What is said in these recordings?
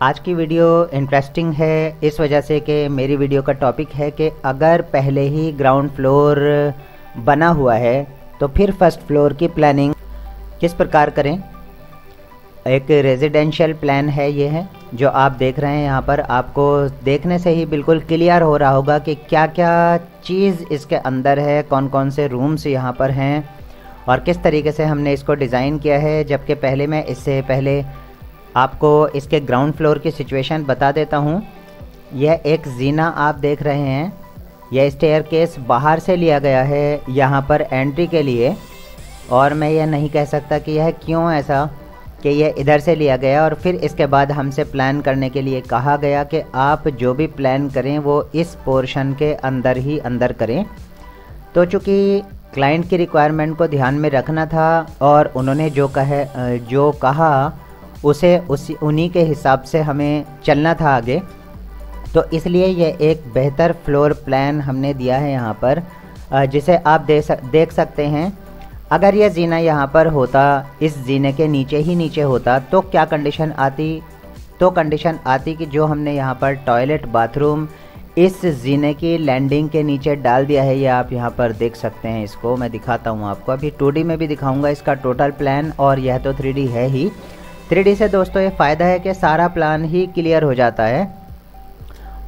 आज की video interesting है इस वजह से कि मेरी वीडियो का टॉपिक है कि अगर पहले ही ग्राउंड फ्लोर बना हुआ है तो फिर फर्स्ट फ्लोर की प्लानिंग किस प्रकार करें। एक रेजिडेंशियल प्लान है, ये है जो आप देख रहे हैं। यहाँ पर आपको देखने से ही बिल्कुल क्लियर हो रहा होगा कि क्या क्या चीज़ इसके अंदर है, कौन कौन से रूम्स यहाँ पर हैं और किस तरीके से हमने इसको डिज़ाइन किया है। जबकि पहले मैं इससे पहले आपको इसके ग्राउंड फ्लोर की सिचुएशन बता देता हूँ। यह एक जीना आप देख रहे हैं, यह स्टेयरकेस बाहर से लिया गया है यहाँ पर एंट्री के लिए, और मैं यह नहीं कह सकता कि यह क्यों ऐसा कि यह इधर से लिया गया और फिर इसके बाद हमसे प्लान करने के लिए कहा गया कि आप जो भी प्लान करें वो इस पोर्शन के अंदर ही अंदर करें। तो चूँकि क्लाइंट की रिक्वायरमेंट को ध्यान में रखना था और उन्होंने जो कहा उसे उन्हीं के हिसाब से हमें चलना था आगे, तो इसलिए ये एक बेहतर फ्लोर प्लान हमने दिया है यहाँ पर, जिसे आप देख सकते हैं। अगर यह जीना यहाँ पर होता, इस जीने के नीचे ही नीचे होता, तो क्या कंडीशन आती? तो कंडीशन आती कि जो हमने यहाँ पर टॉयलेट बाथरूम इस जीने की लैंडिंग के नीचे डाल दिया है, ये आप यहाँ पर देख सकते हैं। इसको मैं दिखाता हूँ आपको, अभी 2D में भी दिखाऊंगा इसका टोटल प्लान, और यह तो 3D है ही। 3D से दोस्तों ये फ़ायदा है कि सारा प्लान ही क्लियर हो जाता है।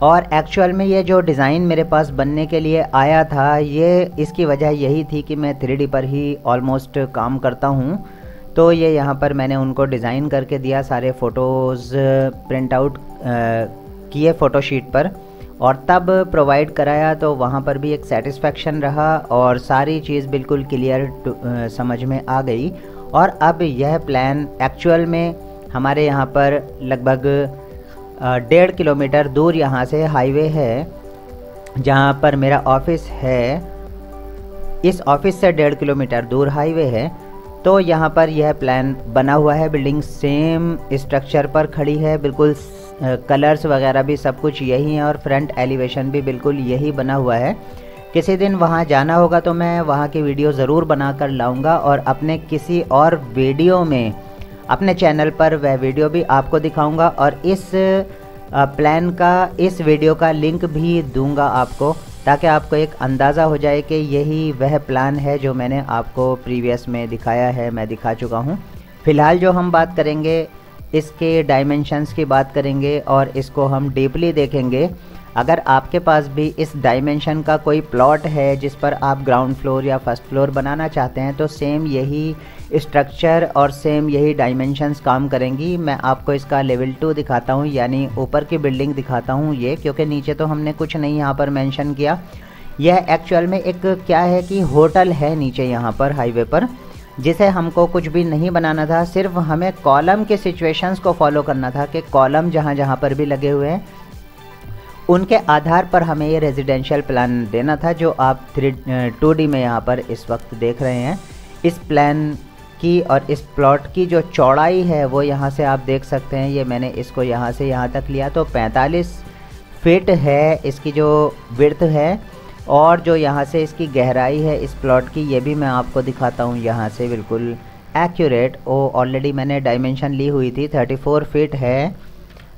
और एक्चुअल में ये जो डिज़ाइन मेरे पास बनने के लिए आया था, ये इसकी वजह यही थी कि मैं 3D पर ही ऑलमोस्ट काम करता हूँ। तो ये यहाँ पर मैंने उनको डिज़ाइन करके दिया, सारे फ़ोटोज़ प्रिंट आउट किए फ़ोटोशीट पर और तब प्रोवाइड कराया। तो वहाँ पर भी एक सेटिस्फेक्शन रहा और सारी चीज़ बिल्कुल क्लियर समझ में आ गई। और अब यह प्लान एक्चुअल में हमारे यहाँ पर लगभग 1.5 किलोमीटर दूर यहाँ से हाईवे है जहाँ पर मेरा ऑफिस है। इस ऑफिस से 1.5 किलोमीटर दूर हाईवे है। तो यहाँ पर यह प्लान बना हुआ है, बिल्डिंग सेम स्ट्रक्चर पर खड़ी है, बिल्कुल कलर्स वगैरह भी सब कुछ यही है और फ्रंट एलिवेशन भी बिल्कुल यही बना हुआ है। किसी दिन वहाँ जाना होगा तो मैं वहाँ की वीडियो ज़रूर बना कर लाऊँगा और अपने किसी और वीडियो में अपने चैनल पर वह वीडियो भी आपको दिखाऊंगा और इस प्लान का, इस वीडियो का लिंक भी दूंगा आपको, ताकि आपको एक अंदाज़ा हो जाए कि यही वह प्लान है जो मैंने आपको प्रीवियस में दिखाया है, मैं दिखा चुका हूँ। फ़िलहाल जो हम बात करेंगे इसके डायमेंशंस की बात करेंगे और इसको हम डीपली देखेंगे। अगर आपके पास भी इस डायमेंशन का कोई प्लॉट है जिस पर आप ग्राउंड फ्लोर या फर्स्ट फ्लोर बनाना चाहते हैं, तो सेम यही स्ट्रक्चर और सेम यही डायमेंशंस काम करेंगी। मैं आपको इसका लेवल 2 दिखाता हूँ, यानी ऊपर की बिल्डिंग दिखाता हूँ ये, क्योंकि नीचे तो हमने कुछ नहीं यहाँ पर मेंशन किया। यह एक्चुअल में एक क्या है कि होटल है नीचे यहाँ पर हाईवे पर, जिसे हमको कुछ भी नहीं बनाना था, सिर्फ हमें कॉलम के सिचुएशंस को फॉलो करना था कि कॉलम जहाँ जहाँ पर भी लगे हुए हैं उनके आधार पर हमें ये रेजिडेंशियल प्लान देना था, जो आप 2D में यहाँ पर इस वक्त देख रहे हैं। इस प्लान की और इस प्लॉट की जो चौड़ाई है वो यहाँ से आप देख सकते हैं। ये मैंने इसको यहाँ से यहाँ तक लिया तो 45 फीट है इसकी जो विड्थ है, और जो यहाँ से इसकी गहराई है इस प्लॉट की, ये भी मैं आपको दिखाता हूँ यहाँ से बिल्कुल एक्यूरेट। वो ऑलरेडी मैंने डायमेंशन ली हुई थी, 34 फीट है।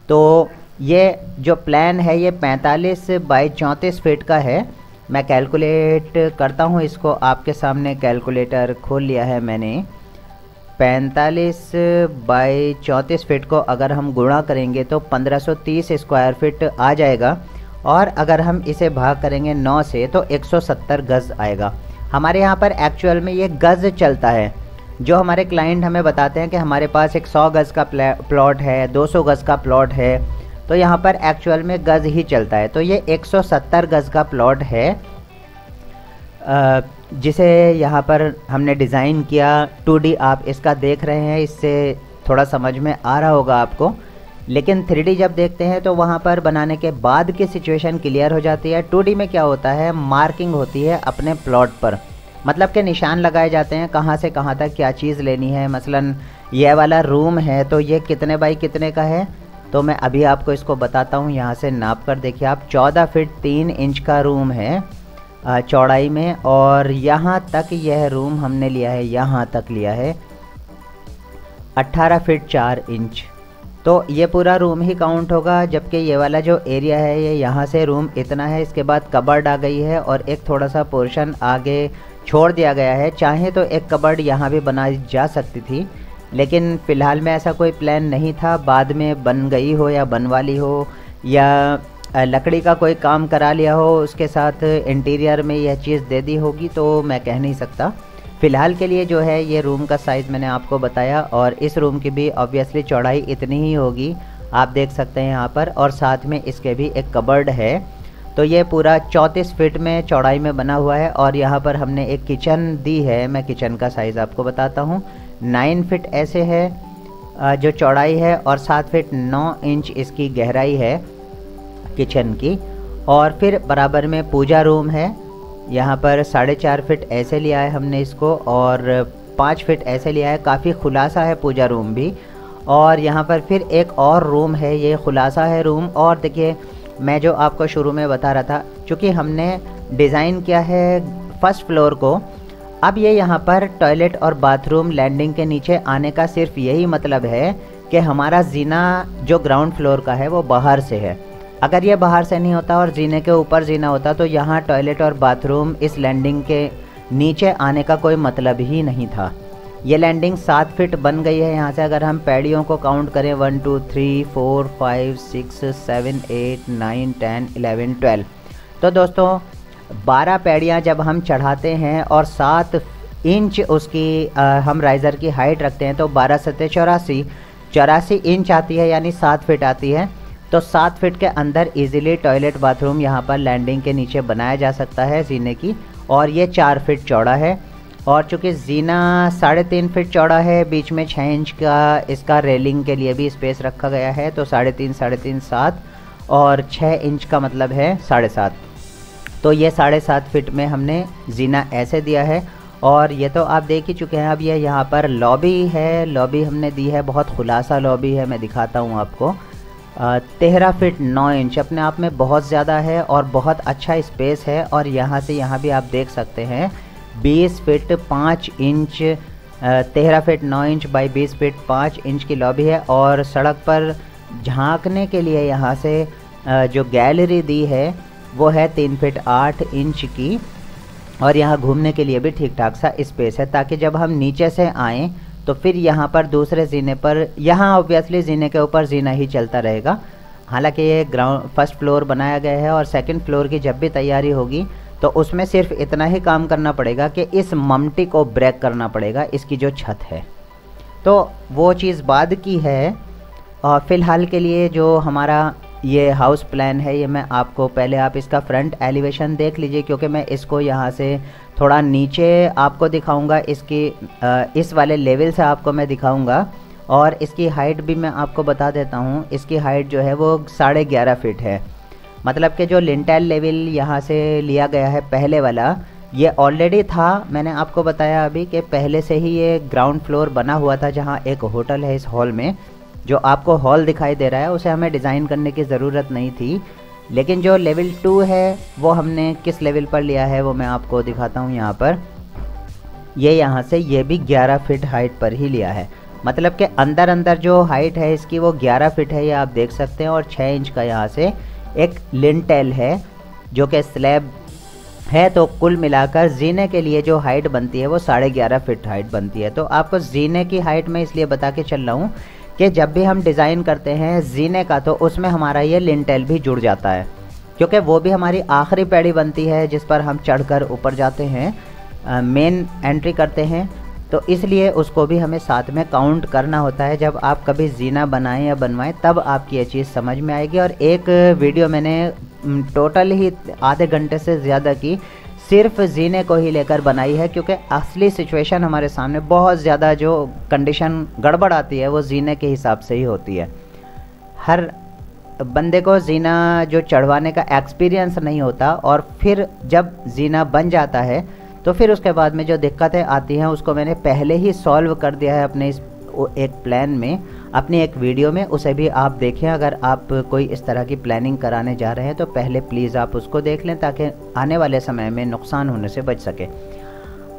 तो ये जो प्लान है ये 45 बाई 34 फीट का है। मैं कैलकुलेट करता हूँ इसको, आपके सामने कैलकुलेटर खोल लिया है मैंने। 45 बाई 34 फीट को अगर हम गुणा करेंगे तो 1530 स्क्वायर फीट आ जाएगा, और अगर हम इसे भाग करेंगे 9 से तो 170 गज़ आएगा। हमारे यहाँ पर एक्चुअल में ये गज़ चलता है। जो हमारे क्लाइंट हमें बताते हैं कि हमारे पास एक 100 गज़ का प्लॉट है, 200 गज़ का प्लॉट है, तो यहाँ पर एक्चुअल में गज़ ही चलता है। तो ये 170 गज़ का प्लॉट है जिसे यहाँ पर हमने डिज़ाइन किया। 2D आप इसका देख रहे हैं, इससे थोड़ा समझ में आ रहा होगा आपको, लेकिन 3D जब देखते हैं तो वहाँ पर बनाने के बाद की सिचुएशन क्लियर हो जाती है। 2D में क्या होता है, मार्किंग होती है अपने प्लॉट पर, मतलब के निशान लगाए जाते हैं कहाँ से कहाँ तक क्या चीज़ लेनी है। मसलन यह वाला रूम है तो ये कितने बाई कितने का है, तो मैं अभी आपको इसको बताता हूँ। यहाँ से नाप कर देखिए आप, 14 फीट 3 इंच का रूम है चौड़ाई में, और यहाँ तक यह रूम हमने लिया है, यहाँ तक लिया है 18 फीट 4 इंच। तो ये पूरा रूम ही काउंट होगा, जबकि ये वाला जो एरिया है ये यहाँ से रूम इतना है, इसके बाद कबर्ड आ गई है और एक थोड़ा सा पोर्शन आगे छोड़ दिया गया है। चाहे तो एक कबर्ड यहाँ भी बनाई जा सकती थी, लेकिन फ़िलहाल में ऐसा कोई प्लान नहीं था। बाद में बन गई हो या बनवा ली हो या लकड़ी का कोई काम करा लिया हो, उसके साथ इंटीरियर में यह चीज़ दे दी होगी, तो मैं कह नहीं सकता। फ़िलहाल के लिए जो है ये रूम का साइज़ मैंने आपको बताया, और इस रूम की भी ऑब्वियसली चौड़ाई इतनी ही होगी, आप देख सकते हैं यहाँ पर, और साथ में इसके भी एक कबर्ड है। तो ये पूरा 34 फीट में चौड़ाई में बना हुआ है। और यहाँ पर हमने एक किचन दी है, मैं किचन का साइज़ आपको बताता हूँ। 9 फीट ऐसे है जो चौड़ाई है, और 7 फीट 9 इंच इसकी गहराई है किचन की। और फिर बराबर में पूजा रूम है, यहाँ पर 4.5 फीट ऐसे लिया है हमने इसको, और 5 फीट ऐसे लिया है। काफ़ी खुलासा है पूजा रूम भी। और यहाँ पर फिर एक और रूम है, ये खुलासा है रूम। और देखिए, मैं जो आपको शुरू में बता रहा था, चूँकि हमने डिज़ाइन किया है फर्स्ट फ्लोर को, अब ये यहाँ पर टॉयलेट और बाथरूम लैंडिंग के नीचे आने का सिर्फ यही मतलब है कि हमारा जीना जो ग्राउंड फ्लोर का है वो बाहर से है। अगर ये बाहर से नहीं होता और जीने के ऊपर जीना होता, तो यहाँ टॉयलेट और बाथरूम इस लैंडिंग के नीचे आने का कोई मतलब ही नहीं था। ये लैंडिंग 7 फीट बन गई है। यहाँ से अगर हम पैड़ियों को काउंट करें 1 2 3 4 5 6 7 8 9 10 11 12, तो दोस्तों 12 पैड़ियाँ जब हम चढ़ाते हैं और 7 इंच उसकी हम राइज़र की हाइट रखते हैं, तो 12 सत्ते 84 इंच आती है, यानी 7 फीट आती है। तो 7 फीट के अंदर इजीली टॉयलेट बाथरूम यहाँ पर लैंडिंग के नीचे बनाया जा सकता है जीने की। और ये 4 फीट चौड़ा है, और चूँकि जीना 3.5 फीट चौड़ा है, बीच में 6 इंच का इसका रेलिंग के लिए भी स्पेस रखा गया है, तो 3.5 7, और 6 इंच का मतलब है 7.5। तो ये 7.5 फीट में हमने जीना ऐसे दिया है। और ये तो आप देख ही चुके हैं। अब ये यहाँ पर लॉबी है, लॉबी हमने दी है, बहुत खुलासा लॉबी है, मैं दिखाता हूँ आपको। 13 फीट 9 इंच अपने आप में बहुत ज़्यादा है और बहुत अच्छा स्पेस है। और यहाँ से यहाँ भी आप देख सकते हैं 20 feet 5 inch 13 feet 9 inch by 20 feet 5 inch की लॉबी है। और सड़क पर झांकने के लिए यहाँ से जो गैलरी दी है वो है 3 फीट 8 इंच की। और यहाँ घूमने के लिए भी ठीक ठाक सा स्पेस है, ताकि जब हम नीचे से आएँ तो फिर यहाँ पर दूसरे जीने पर, यहाँ ऑब्वियसली जीने के ऊपर जीना ही चलता रहेगा। हालांकि ये ग्राउंड फर्स्ट फ्लोर बनाया गया है, और सेकंड फ्लोर की जब भी तैयारी होगी तो उसमें सिर्फ इतना ही काम करना पड़ेगा कि इस ममटी को ब्रेक करना पड़ेगा, इसकी जो छत है। तो वो चीज़ बाद की है। और फ़िलहाल के लिए जो हमारा ये हाउस प्लान है, ये मैं आपको पहले आप इसका फ्रंट एलिवेशन देख लीजिए, क्योंकि मैं इसको यहाँ से थोड़ा नीचे आपको दिखाऊंगा, इसकी इस वाले लेवल से आपको मैं दिखाऊंगा। और इसकी हाइट भी मैं आपको बता देता हूँ, इसकी हाइट जो है वो 11.5 फीट है। मतलब कि जो लिंटेल लेवल यहाँ से लिया गया है पहले वाला, ये ऑलरेडी था, मैंने आपको बताया अभी कि पहले से ही ये ग्राउंड फ्लोर बना हुआ था, जहाँ एक होटल है। इस हॉल में जो आपको हॉल दिखाई दे रहा है उसे हमें डिज़ाइन करने की ज़रूरत नहीं थी, लेकिन जो लेवल 2 है वो हमने किस लेवल पर लिया है वो मैं आपको दिखाता हूँ। यहाँ पर ये यहाँ से ये भी 11 फीट हाइट पर ही लिया है। मतलब कि अंदर अंदर जो हाइट है इसकी वो 11 फीट है, ये आप देख सकते हैं। और 6 इंच का यहाँ से एक लिंटेल है जो कि स्लैब है। तो कुल मिलाकर जीने के लिए जो हाइट बनती है वो 11.5 फीट हाइट बनती है। तो आपको जीने की हाइट मैं इसलिए बता के चल रहा हूँ कि जब भी हम डिज़ाइन करते हैं जीने का, तो उसमें हमारा ये लिंटेल भी जुड़ जाता है, क्योंकि वो भी हमारी आखिरी पैड़ी बनती है जिस पर हम चढ़कर ऊपर जाते हैं, मेन एंट्री करते हैं। तो इसलिए उसको भी हमें साथ में काउंट करना होता है। जब आप कभी जीना बनाएं या बनवाएं तब आपकी ये चीज़ समझ में आएगी। और एक वीडियो मैंने टोटल ही आधे घंटे से ज़्यादा की सिर्फ जीने को ही लेकर बनाई है, क्योंकि असली सिचुएशन हमारे सामने बहुत ज़्यादा जो कंडीशन गड़बड़ आती है वो जीने के हिसाब से ही होती है। हर बंदे को जीना जो चढ़वाने का एक्सपीरियंस नहीं होता, और फिर जब जीना बन जाता है तो फिर उसके बाद में जो दिक्कतें आती हैं उसको मैंने पहले ही सॉल्व कर दिया है अपने इस एक प्लान में, अपनी एक वीडियो में। उसे भी आप देखें। अगर आप कोई इस तरह की प्लानिंग कराने जा रहे हैं तो पहले प्लीज़ आप उसको देख लें, ताकि आने वाले समय में नुकसान होने से बच सके।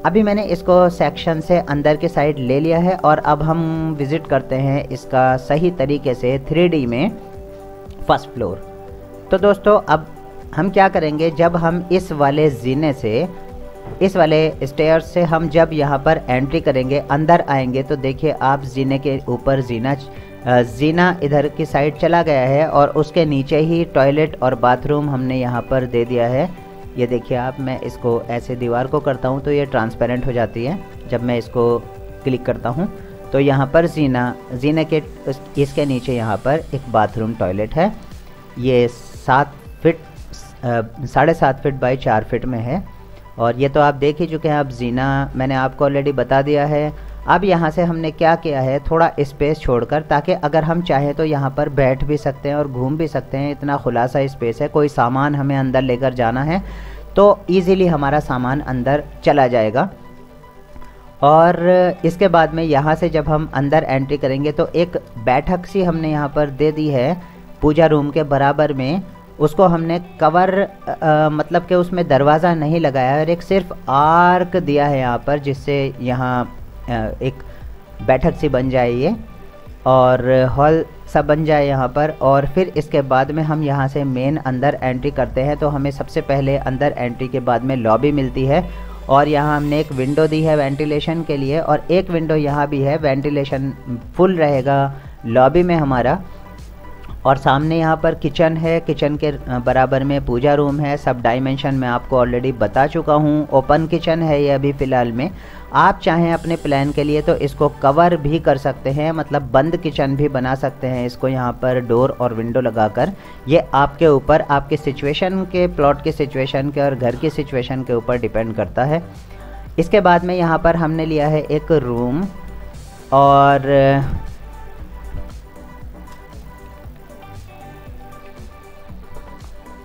अभी मैंने इसको सेक्शन से अंदर के साइड ले लिया है और अब हम विज़िट करते हैं इसका सही तरीके से 3D में फर्स्ट फ्लोर। तो दोस्तों अब हम क्या करेंगे, जब हम इस वाले जीने से, इस वाले स्टेयर्स से हम जब यहाँ पर एंट्री करेंगे, अंदर आएंगे, तो देखिए आप जीने के ऊपर जीना इधर की साइड चला गया है और उसके नीचे ही टॉयलेट और बाथरूम हमने यहाँ पर दे दिया है। ये देखिए आप, मैं इसको ऐसे दीवार को करता हूँ तो ये ट्रांसपेरेंट हो जाती है। जब मैं इसको क्लिक करता हूँ तो यहाँ पर जीने के इसके नीचे यहाँ पर एक बाथरूम टॉयलेट है। ये 7.5 फीट बाई 4 फीट में है और ये तो आप देख ही चुके हैं। अब जीना मैंने आपको ऑलरेडी बता दिया है। अब यहाँ से हमने क्या किया है, थोड़ा स्पेस छोड़कर, ताकि अगर हम चाहें तो यहाँ पर बैठ भी सकते हैं और घूम भी सकते हैं। इतना खुलासा स्पेस है, कोई सामान हमें अंदर लेकर जाना है तो ईज़िली हमारा सामान अंदर चला जाएगा। और इसके बाद में यहाँ से जब हम अंदर एंट्री करेंगे तो एक बैठक सी हमने यहाँ पर दे दी है पूजा रूम के बराबर में। उसको हमने कवर मतलब कि उसमें दरवाज़ा नहीं लगाया और एक सिर्फ आर्क दिया है यहाँ पर, जिससे यहाँ एक बैठक सी बन जाए ये और हॉल सा बन जाए यहाँ पर। और फिर इसके बाद में हम यहाँ से मेन अंदर एंट्री करते हैं तो हमें सबसे पहले अंदर एंट्री के बाद में लॉबी मिलती है और यहाँ हमने एक विंडो दी है वेंटिलेशन के लिए और एक विंडो यहाँ भी है, वेंटिलेशन फुल रहेगा लॉबी में हमारा। और सामने यहाँ पर किचन है, किचन के बराबर में पूजा रूम है। सब डायमेंशन मैं आपको ऑलरेडी बता चुका हूँ। ओपन किचन है ये अभी फ़िलहाल में। आप चाहें अपने प्लान के लिए तो इसको कवर भी कर सकते हैं, मतलब बंद किचन भी बना सकते हैं इसको यहाँ पर डोर और विंडो लगाकर। ये आपके ऊपर, आपके सिचुएशन के, प्लॉट के सिचुएशन के और घर की सिचुएशन के ऊपर डिपेंड करता है। इसके बाद में यहाँ पर हमने लिया है एक रूम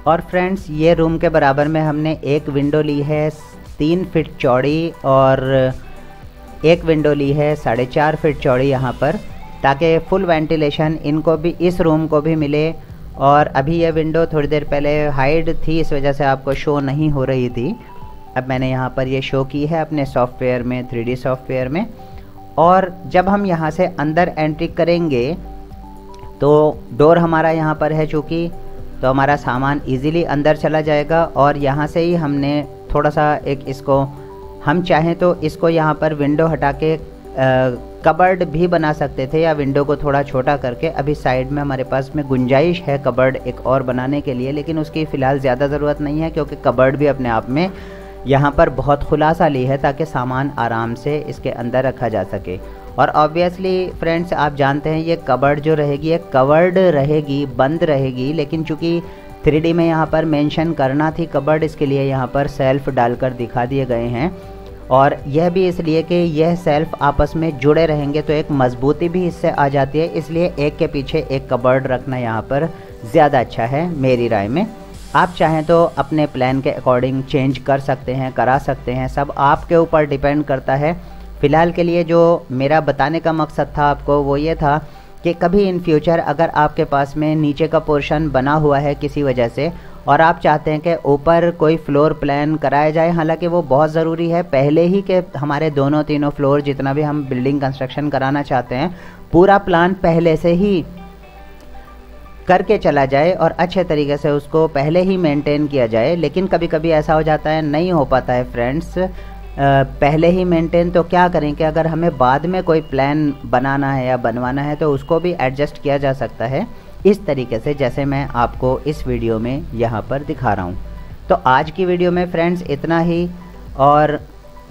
और फ्रेंड्स ये रूम के बराबर में हमने एक विंडो ली है 3 फीट चौड़ी और एक विंडो ली है 4.5 फीट चौड़ी यहाँ पर, ताकि फुल वेंटिलेशन इनको भी, इस रूम को भी मिले। और अभी ये विंडो थोड़ी देर पहले हाइड थी, इस वजह से आपको शो नहीं हो रही थी। अब मैंने यहाँ पर ये शो की है अपने सॉफ्टवेयर में, 3D सॉफ्टवेयर में। और जब हम यहाँ से अंदर एंट्री करेंगे तो डोर हमारा यहाँ पर है चूँकि, तो हमारा सामान इजीली अंदर चला जाएगा। और यहाँ से ही हमने थोड़ा सा एक इसको, हम चाहें तो इसको यहाँ पर विंडो हटा के कबर्ड भी बना सकते थे, या विंडो को थोड़ा छोटा करके। अभी साइड में हमारे पास में गुंजाइश है कबर्ड एक और बनाने के लिए, लेकिन उसकी फ़िलहाल ज़्यादा ज़रूरत नहीं है क्योंकि कबर्ड भी अपने आप में यहाँ पर बहुत खुलासा ली है ताकि सामान आराम से इसके अंदर रखा जा सके। और ऑब्वियसली फ्रेंड्स आप जानते हैं ये कबर्ड जो रहेगी ये कवर्ड रहेगी, बंद रहेगी, लेकिन चूँकि 3D में यहाँ पर मेंशन करना थी कबर्ड, इसके लिए यहाँ पर सेल्फ डालकर दिखा दिए गए हैं। और यह भी इसलिए कि यह सेल्फ आपस में जुड़े रहेंगे तो एक मजबूती भी इससे आ जाती है, इसलिए एक के पीछे एक कबर्ड रखना यहाँ पर ज़्यादा अच्छा है मेरी राय में। आप चाहें तो अपने प्लान के अकॉर्डिंग चेंज कर सकते हैं, करा सकते हैं, सब आपके ऊपर डिपेंड करता है। फ़िलहाल के लिए जो मेरा बताने का मकसद था आपको वो ये था कि कभी इन फ्यूचर अगर आपके पास में नीचे का पोर्शन बना हुआ है किसी वजह से और आप चाहते हैं कि ऊपर कोई फ्लोर प्लान कराया जाए, हालांकि वो बहुत ज़रूरी है पहले ही कि हमारे दोनों तीनों फ्लोर जितना भी हम बिल्डिंग कंस्ट्रक्शन कराना चाहते हैं पूरा प्लान पहले से ही करके चला जाए और अच्छे तरीके से उसको पहले ही मेंटेन किया जाए। लेकिन कभी कभी ऐसा हो जाता है, नहीं हो पाता है फ्रेंड्स पहले ही मेंटेन, तो क्या करें कि अगर हमें बाद में कोई प्लान बनाना है या बनवाना है तो उसको भी एडजस्ट किया जा सकता है इस तरीके से जैसे मैं आपको इस वीडियो में यहाँ पर दिखा रहा हूँ। तो आज की वीडियो में फ्रेंड्स इतना ही, और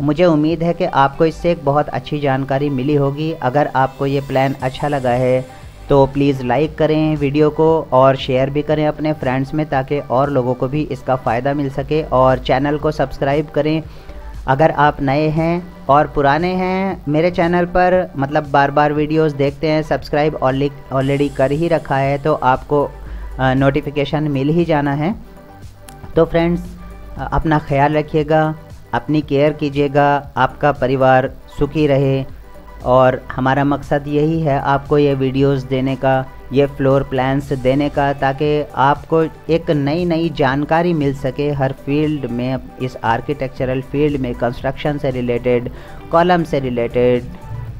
मुझे उम्मीद है कि आपको इससे एक बहुत अच्छी जानकारी मिली होगी। अगर आपको ये प्लान अच्छा लगा है तो प्लीज़ लाइक करें वीडियो को और शेयर भी करें अपने फ्रेंड्स में ताकि और लोगों को भी इसका फ़ायदा मिल सके। और चैनल को सब्सक्राइब करें अगर आप नए हैं, और पुराने हैं मेरे चैनल पर, मतलब बार बार वीडियोस देखते हैं, सब्सक्राइब ऑलरेडी कर ही रखा है तो आपको नोटिफिकेशन मिल ही जाना है। तो फ्रेंड्स अपना ख्याल रखिएगा, अपनी केयर कीजिएगा, आपका परिवार सुखी रहे और हमारा मकसद यही है आपको ये वीडियोस देने का, ये फ्लोर प्लान्स देने का, ताकि आपको एक नई नई जानकारी मिल सके हर फील्ड में, इस आर्किटेक्चरल फील्ड में, कंस्ट्रक्शन से रिलेटेड, कॉलम से रिलेटेड।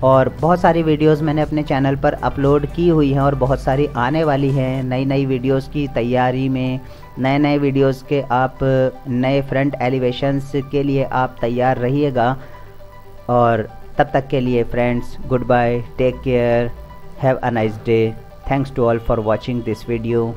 और बहुत सारी वीडियोस मैंने अपने चैनल पर अपलोड की हुई हैं और बहुत सारी आने वाली हैं। नई नई वीडियोस की तैयारी में, नए नए वीडियोस के आप नए फ्रंट एलिवेशंस के लिए आप तैयार रहिएगा। और तब तक के लिए friends, good bye, take care, have a nice day. Thanks to all for watching this video.